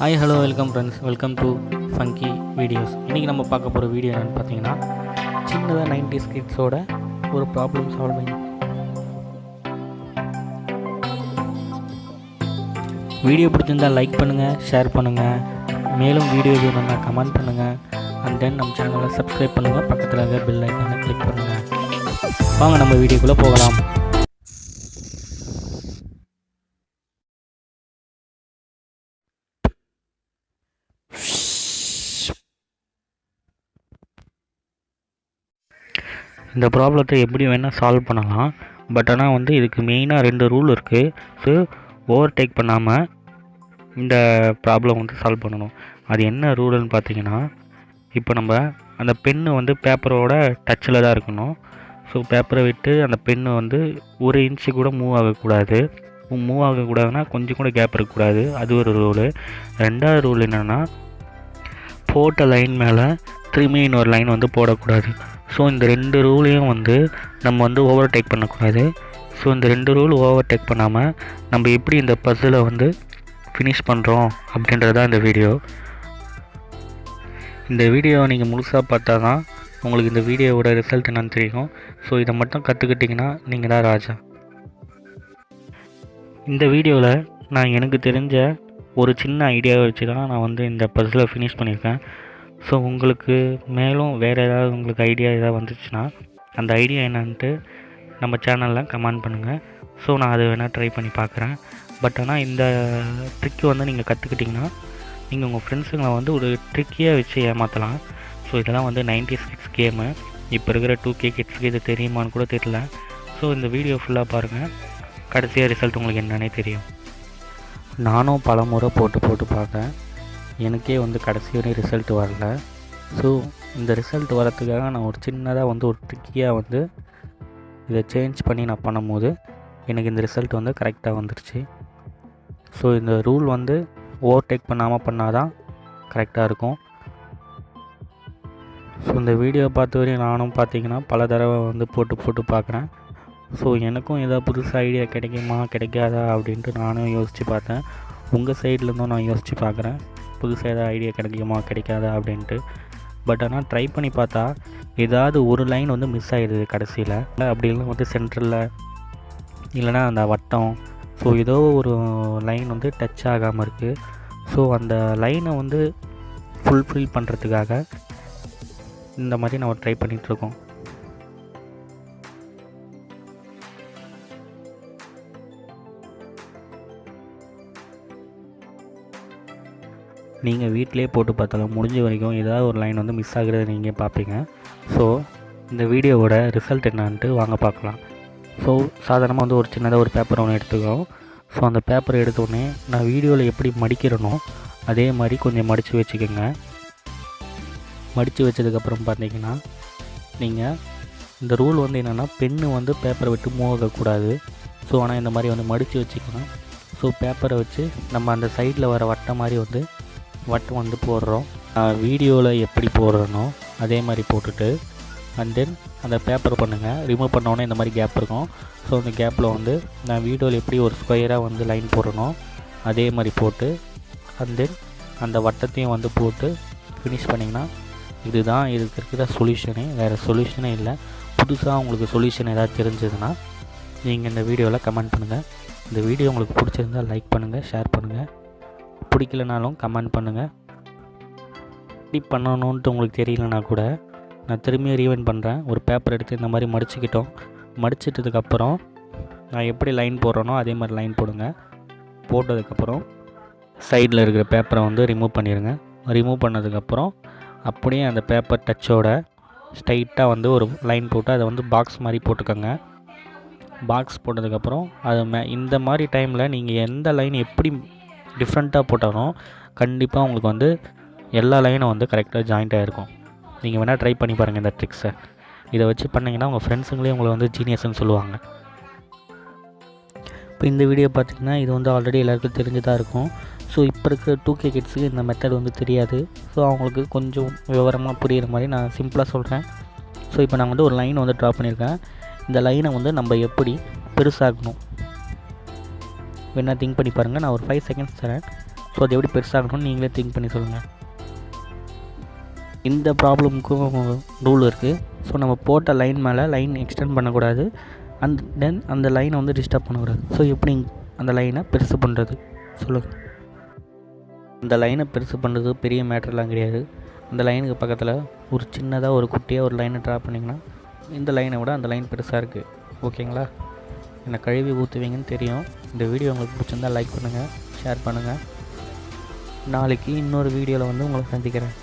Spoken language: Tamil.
Hi hello welcome friends, welcome to funky videos. இன்றைக்கி நம்ம பார்க்க போகிற வீடியோ என்னென்னு பார்த்தீங்கன்னா, சின்னதாக 90s கிட்ஸோட ஒரு ப்ராப்ளம் சால்விங். வீடியோ பிடிச்சிருந்தால் லைக் பண்ணுங்கள், ஷேர் பண்ணுங்கள், மேலும் வீடியோ வேணும்னா கமெண்ட் பண்ணுங்கள், அண்ட் தென் நம்ம சேனலை சப்ஸ்கிரைப் பண்ணுங்கள், பக்கத்தில் இருக்க பெல் ஐக்கானை கிளிக் பண்ணுங்கள். வாங்க நம்ம வீடியோக்குள்ளே போகலாம். இந்த ப்ராப்ளத்தை எப்படி வேணால் சால்வ் பண்ணலாம். பட் ஆனால் இதுக்கு மெயினாக 2 ரூல் இருக்குது. ஸோ ஓவர்டேக் பண்ணாமல் இந்த ப்ராப்ளம் சால்வ் பண்ணணும். அது என்ன ரூல்னு பார்த்தீங்கன்னா, இப்போ நம்ம அந்த பென்னு பேப்பரோட டச்சில் தான் இருக்கணும். ஸோ பேப்பரை விட்டு அந்த பென்னு 1 இன்ச்சு கூட மூவ் ஆகக்கூடாது. மூவ் ஆகக்கூடாதுன்னா கொஞ்சம் கூட கேப் இருக்கக்கூடாது. அது ஒரு ரூலு. 2வது ரூல் என்னென்னா, போட்ட லைன் மேலே திரும்பி இன்னொரு லைன் போடக்கூடாது. ஸோ இந்த 2 ரூலையும் நம்ம ஓவர்டேக் பண்ணக்கூடாது. ஸோ இந்த 2 ரூல் ஓவர்டேக் பண்ணாமல் நம்ம எப்படி இந்த பஸ்ஸில் ஃபினிஷ் பண்ணுறோம் அப்படின்றதான் இந்த வீடியோ. இந்த வீடியோவை நீங்கள் முழுசாக பார்த்தா தான் உங்களுக்கு இந்த வீடியோவோட ரிசல்ட் என்னன்னு தெரியும். ஸோ இதை மட்டும் கற்றுக்கிட்டிங்கன்னா நீங்கள் தான் ராஜா. இந்த வீடியோவில் நான் எனக்கு தெரிஞ்ச ஒரு சின்ன ஐடியாவை வச்சு தான் நான் இந்த பஸ்ஸில் ஃபினிஷ் பண்ணியிருக்கேன். ஸோ உங்களுக்கு மேலும் வேறு ஏதாவது உங்களுக்கு ஐடியா ஏதாவது வந்துச்சுன்னா அந்த ஐடியா என்னன்ட்டு நம்ம சேனலில் கமெண்ட் பண்ணுங்கள். ஸோ நான் அதை வேணால் ட்ரை பண்ணி பார்க்குறேன். பட் ஆனால் இந்த ட்ரிக்கு நீங்கள் கற்றுக்கிட்டிங்கன்னா நீங்கள் உங்கள் ஃப்ரெண்ட்ஸுங்களை ஒரு ட்ரிக்கியாக வச்சு ஏமாற்றலாம். ஸோ இதெல்லாம் 90s கிட்ஸ் கேமு. இப்போ இருக்கிற 2K கிட்ஸுக்கு இது தெரியுமான்னு கூட தெரியல. ஸோ இந்த வீடியோ ஃபுல்லாக பாருங்கள், கடைசியாக ரிசல்ட் உங்களுக்கு என்னன்னே தெரியும். நானும் பல முறை போட்டு பார்த்தேன். எனக்கே கடைசி வரையும் ரிசல்ட் வரல. ஸோ இந்த ரிசல்ட் வரத்துக்காக நான் ஒரு சின்னதாக ஒரு ட்ரிக்கியாக இதை சேஞ்ச் பண்ணி நான் பண்ணும்போது எனக்கு இந்த ரிசல்ட் கரெக்டாக வந்துருச்சு. ஸோ இந்த ரூல் ஓவர்டேக் பண்ணாமல் பண்ணால் தான் கரெக்டாக இருக்கும். ஸோ இந்த வீடியோ பார்த்த வரையும் நானும் பார்த்தீங்கன்னா பல தடவை போட்டு பார்க்குறேன். ஸோ எனக்கும் ஏதாவது புதுசாக ஐடியா கிடைக்குமா கிடைக்காதா அப்படின்ட்டு நானும் யோசித்து பார்த்தேன். உங்கள் சைட்லேருந்தும் நான் யோசித்து பார்க்குறேன், புதுசாக ஏதாவது ஐடியா கிடைக்குமா கிடைக்காதா அப்படின்ட்டு. பட் ஆனால் ட்ரை பண்ணி பார்த்தா ஏதாவது ஒரு லைன் மிஸ் ஆகிடுது கடைசியில். அப்படி இல்லைனா சென்ட்ரலில் இல்லைனா அந்த வட்டம். ஸோ ஏதோ ஒரு லைன் டச் ஆகாமல் இருக்குது. ஸோ அந்த லைனை ஃபுல்ஃபில் பண்ணுறதுக்காக இந்த மாதிரி நம்ம ட்ரை பண்ணிகிட்ருக்கோம். நீங்கள் வீட்டிலே போட்டு பார்த்தாலும் முடிஞ்ச வரைக்கும் ஏதாவது ஒரு லைன் மிஸ் ஆகுறத நீங்கள் பார்ப்பீங்க. ஸோ இந்த வீடியோவோட ரிசல்ட் என்னான்ட்டு வாங்க பார்க்கலாம். ஸோ சாதாரணமாக ஒரு சின்னதாக ஒரு பேப்பர் ஒன்று எடுத்துக்கிறோம். ஸோ அந்த பேப்பரை எடுத்தோடனே நான் வீடியோவில் எப்படி மடிக்கிறனோ அதே மாதிரி கொஞ்சம் மடித்து வச்சுக்கோங்க. மடித்து வச்சதுக்கப்புறம் பார்த்தீங்கன்னா நீங்கள் இந்த ரூல் என்னென்னா, பென்னு பேப்பரை விட்டு மூவ் ஆகக்கூடாது. ஸோ ஆனால் இந்த மாதிரி மடித்து வச்சுக்கணும். ஸோ பேப்பரை வச்சு நம்ம அந்த சைடில் வர வட்டம் மாதிரி வட்டம் போடுறோம். வீடியோவில் எப்படி போடுறனோ அதே மாதிரி போட்டுட்டு அண்ட் தென் அந்த பேப்பர் பண்ணுங்கள். ரிமூவ் பண்ணோன்னே இந்த மாதிரி கேப் இருக்கும். ஸோ அந்த கேப்பில் நான் வீடியோவில் எப்படி ஒரு ஸ்கொயராக லைன் போடணும் அதே மாதிரி போட்டு அண்ட் தென் அந்த வட்டத்தையும் போட்டு ஃபினிஷ் பண்ணிங்கன்னா இதுதான் இதுக்கு இருக்கிற சொல்யூஷனே. வேறு சொல்யூஷனே இல்லை. புதுசாக உங்களுக்கு சொல்யூஷன் ஏதாவது தெரிஞ்சதுன்னா நீங்கள் இந்த வீடியோவில் கமெண்ட் பண்ணுங்கள். இந்த வீடியோ உங்களுக்கு பிடிச்சிருந்தால் லைக் பண்ணுங்கள், ஷேர் பண்ணுங்கள். பிடிக்கலனாலும் கமெண்ட் பண்ணுங்கள். எப்படி பண்ணணுன்ட்டு உங்களுக்கு தெரியலனா கூட நான் திரும்பியும் ரீவைண்ட் பண்ணுறேன். ஒரு பேப்பர் எடுத்து இந்த மாதிரி மடிச்சுக்கிட்டோம். மடிச்சிட்டதுக்கப்புறம் நான் எப்படி லைன் போடுறேனோ அதே மாதிரி லைன் போடுங்க. போட்டதுக்கப்புறம் சைடில் இருக்கிற பேப்பரை ரிமூவ் பண்ணிடுங்க. ரிமூவ் பண்ணதுக்கப்புறம் அப்படியே அந்த பேப்பர் டச்சோட ஸ்ட்ரைட்டாக ஒரு லைன் போட்டு அதை பாக்ஸ் மாதிரி போட்டுக்கோங்க. பாக்ஸ் போட்டதுக்கப்புறம் அது இந்த மாதிரி டைமில் நீங்கள் எந்த லைன் எப்படி டிஃப்ரெண்ட்டாக போட்டாலும் கண்டிப்பாக உங்களுக்கு எல்லா லைனும் கரெக்டாக ஜாயிண்ட் ஆகிருக்கும். நீங்கள் வேணால் ட்ரை பண்ணி பாருங்கள் இந்த ட்ரிக்ஸை. இதை வச்சு பண்ணிங்கன்னா உங்கள் ஃப்ரெண்ட்ஸுங்களே உங்களை ஜீனியஸ்ன்னு சொல்லுவாங்க. இப்போ இந்த வீடியோ பார்த்திங்கன்னா இது ஆல்ரெடி எல்லாருக்கும் தெரிஞ்சு தான் இருக்கும். ஸோ இப்போ இருக்கிற 2K கிட்ஸுக்கு இந்த மெத்தட் தெரியாது. ஸோ அவங்களுக்கு கொஞ்சம் விவரமாக புரிகிற மாதிரி நான் சிம்பிளாக சொல்கிறேன். ஸோ இப்போ நான் ஒரு லைன் ட்ரா பண்ணியிருக்கேன். இந்த லைனை நம்ம எப்படி பெருசாகணும் வேணால் திங்க் பண்ணி பாருங்கள். நான் ஒரு 5 செகண்ட்ஸ் தரேன். ஸோ அது எப்படி பெருசாகணும்னு நீங்களே திங்க் பண்ணி சொல்லுங்கள். இந்த ப்ராப்ளமுக்கும் ரூல் இருக்குது. ஸோ நம்ம போட்ட லைன் மேலே லைன் எக்ஸ்டெண்ட் பண்ணக்கூடாது, தென் அந்த லைனை வந்து டிஸ்டர்ப் பண்ணக்கூடாது. ஸோ எப்படி அந்த லைனை பெருசு பண்ணுறது சொல்லுங்கள். அந்த லைனை பெருசு பண்ணுறது பெரிய மேட்டர்லாம் கிடையாது. அந்த லைனுக்கு பக்கத்தில் ஒரு சின்னதாக ஒரு குட்டியாக ஒரு லைனை ட்ரா பண்ணிங்கன்னா இந்த லைனை விட அந்த லைன் பெருசாக இருக்குது. ஓகேங்களா? என்னை கழுவி ஊற்றுவீங்கன்னு தெரியும். இந்த வீடியோ உங்களுக்கு பிடிச்சிருந்தால் லைக் பண்ணுங்கள், ஷேர் பண்ணுங்கள். நாளைக்கு இன்னொரு வீடியோவில் வந்து உங்களை சந்திக்கிறேன்.